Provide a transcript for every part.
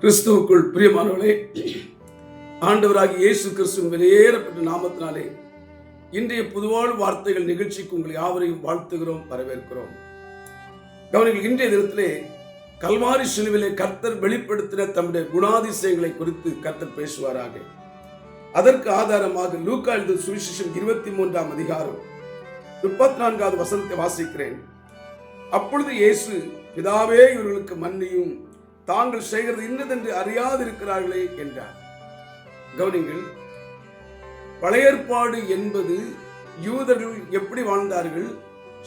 கிறிஸ்துவுக்குள் பிரியமானவர்களே, ஆண்டவராகிய இயேசு கிறிஸ்துவின் வெளியேறப்பட்ட நாமத்தினாலே இன்றைய புதுவாழ் வார்த்தைகள் நிகழ்ச்சிக்கு உங்களை யாவரையும் வாழ்த்துகிறோம், வரவேற்கிறோம். கவனிகள், இன்றைய தினத்திலே கல்வாரி சிலுவிலே கர்த்தர் வெளிப்படுத்தின தம்முடைய குணாதிசயங்களை குறித்து கர்த்தர் பேசுவாராக. அதற்கு ஆதாரமாக லூக்கா எழுதிய சுவிசேஷம் 23ஆம் அதிகாரம் 34வது வசனத்தை வாசிக்கிறேன். அப்பொழுது இயேசு, பிதாவே, இவர்களுக்கு மன்னியும், தாங்கள் செய்கிறது இன்னதென்று அறியாதிருக்கிறார்களே என்றார். கவனிங்கள், பழைய ஏற்பாடு என்பது யூதர்கள் எப்படி வாழ்ந்தார்கள்?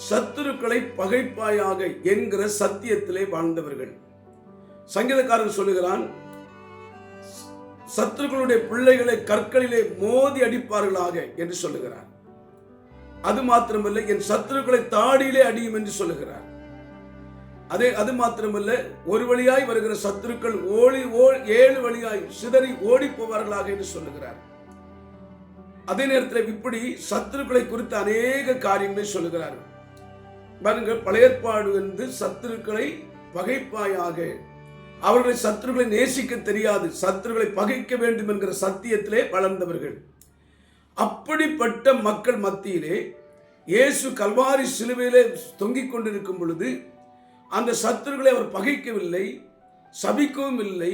சத்துருக்களை பகைப்பாயாக என்கிற சத்தியத்திலே வாழ்ந்தவர்கள். சங்கீதக்காரன் சொல்லுகிறான், சத்துருக்களுடைய பிள்ளைகளை கற்களிலே மோதி அடிப்பார்களாக என்று சொல்லுகிறார். அது மாத்திரமல்ல, என் சத்துருக்களை தாடியிலே அடியும் என்று சொல்லுகிறார். அது மாத்திரமல்ல, ஒரு வழியாய் வருகிற சத்துருக்கள் 7 வழியாய் சிதறி ஓடி போவார்களாக என்று சொல்லுகிறார். அதே நேரத்தில் இப்படி சத்துருக்களை குறித்து அநேக காரியங்களை சொல்லுகிறார். பாருங்கள், பழைய ஏற்பாடு என்று சத்துருக்களை பகைப்பாயாக, அவர்களை சத்துருக்களை நேசிக்க தெரியாது, சத்துருக்களை பகைக்க வேண்டும் என்கிற சத்தியத்திலே வளர்ந்தவர்கள். அப்படிப்பட்ட மக்கள் மத்தியிலே இயேசு கல்வாரி சிலுவையிலே தொங்கிக் கொண்டிருக்கும் பொழுது அந்த சத்துருக்களை அவர் பகைக்கவில்லை, சபிக்கவும் இல்லை,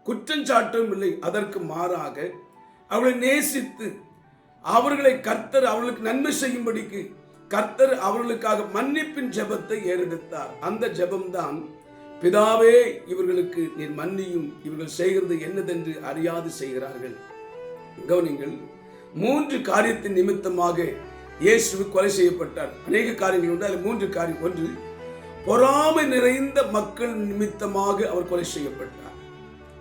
குற்றஞ்சாட்டவும் இல்லை. அதற்கு மாறாக அவர்களை நேசித்து அவர்களை கர்த்தர் அவர்களுக்கு நன்மை செய்யும்படிக்கு கர்த்தர் அவர்களுக்காக மன்னிப்பின் ஜெபத்தை ஏறெடுத்தார். அந்த ஜெபம்தான், பிதாவே, இவர்களுக்கு நீர் மன்னியும், இவர்கள் செய்கிறது என்னதென்று அறியாது செய்கிறார்கள். கவனிங்கள், 3 காரியத்தின் நிமித்தமாக இயேசு கொலை செய்யப்பட்டார். அநேக காரியங்கள் உண்டு, அதில் 3 காரியம். ஒன்று, பொறாமை நிறைந்த மக்கள் நிமித்தமாக அவர் கொலை செய்யப்பட்டார்.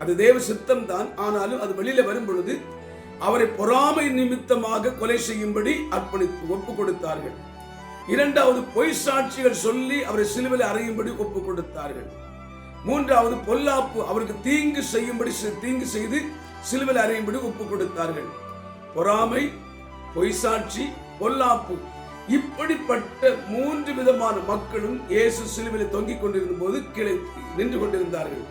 அது தேவ சித்தம் தான். ஆனாலும் அது வெளியில வரும் பொழுது அவரை பொறாமை நிமித்தமாக கொலை செய்யும்படி அர்ப்பணித்து ஒப்பு கொடுத்தார்கள். 2வது, பொய் சாட்சிகள் சொல்லி அவரை சிலுவையில் அறையும்படி ஒப்பு கொடுத்தார்கள். 3வது, பொல்லாப்பு, அவருக்கு தீங்கு செய்யும்படி தீங்கு செய்து சிலுவையில் அறையும்படி ஒப்பு கொடுத்தார்கள். பொறாமை, பொய் சாட்சி, பொல்லாப்பு, இப்படிப்பட்ட 3 விதமான மக்களும் இயேசு சிலுவையில் தொங்கிக் கொண்டிருந்த போது கீழே நின்று கொண்டிருந்தார்கள்.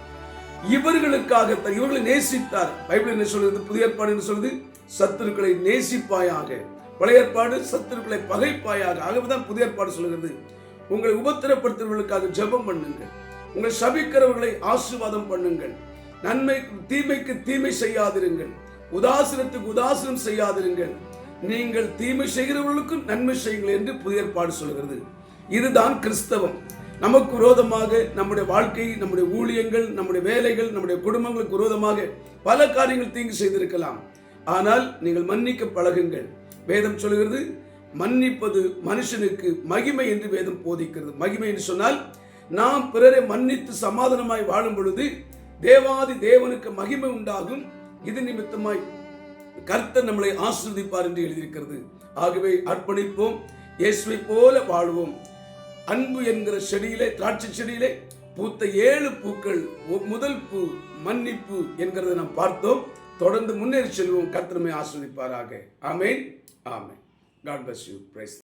இவர்களுக்காக இவர்களை நேசித்தார். பைபிள் என்ன சொல்றது? புதிய ஏற்பாடு என்ன சொல்றது? சத்துருக்களை நேசிப்பாயாக. பழைய ஏற்பாடு சத்துருக்களை பகைப்பாயாக. ஆகவேதான் புதிய ஏற்பாடு சொல்கிறது, உங்களை உபத்திரப்படுத்துவர்களுக்காக ஜெபம் பண்ணுங்கள், உங்களை சபிக்கிறவர்களை ஆசீர்வாதம் பண்ணுங்கள், தீமைக்கு தீமை செய்யாதிருங்கள், உதாசீனத்துக்கு உதாசீனம் செய்யாதிருங்கள், நீங்கள் தீமை செய்கிறவர்களுக்கும் நன்மை செய்யுங்கள் என்று புதிய ஏற்பாடு சொல்கிறது. இதுதான் கிறிஸ்தவம். நமக்கு விரோதமாக நம்முடைய வாழ்க்கை, நம்முடைய ஊழியங்கள், நம்முடைய வேலைகள், நம்முடைய குடும்பங்களுக்கு விரோதமாக பல காரியங்கள் தீங்கு செய்திருக்கலாம். ஆனால் நீங்கள் மன்னிக்க பழகுங்கள். வேதம் சொல்கிறது, மன்னிப்பது மனுஷனுக்கு மகிமை என்று வேதம் போதிக்கிறது. மகிமை என்று சொன்னால், நாம் பிறரை மன்னித்து சமாதானமாய் வாழும் பொழுது தேவாதி தேவனுக்கு மகிமை உண்டாகும். இது நிமித்தமாய் கர்த்தர் நம்மளை ஆசீர்வதிப்பார் என்று எழுதியிருக்கிறது. ஆகவே அர்ப்பணிப்போம், இயேசுவை போல வாழ்வோம். அன்பு என்கிற செடியிலே, திராட்சை செடியிலே பூத்த 7 பூக்கள், முதல் பூ மன்னிப்பு என்கிறதை நாம் பார்த்தோம். தொடர்ந்து முன்னேறி செல்வோம். கர்த்தர் நம்மை ஆசீர்வதிப்பாராக. ஆமென், ஆமென். God bless you. Praise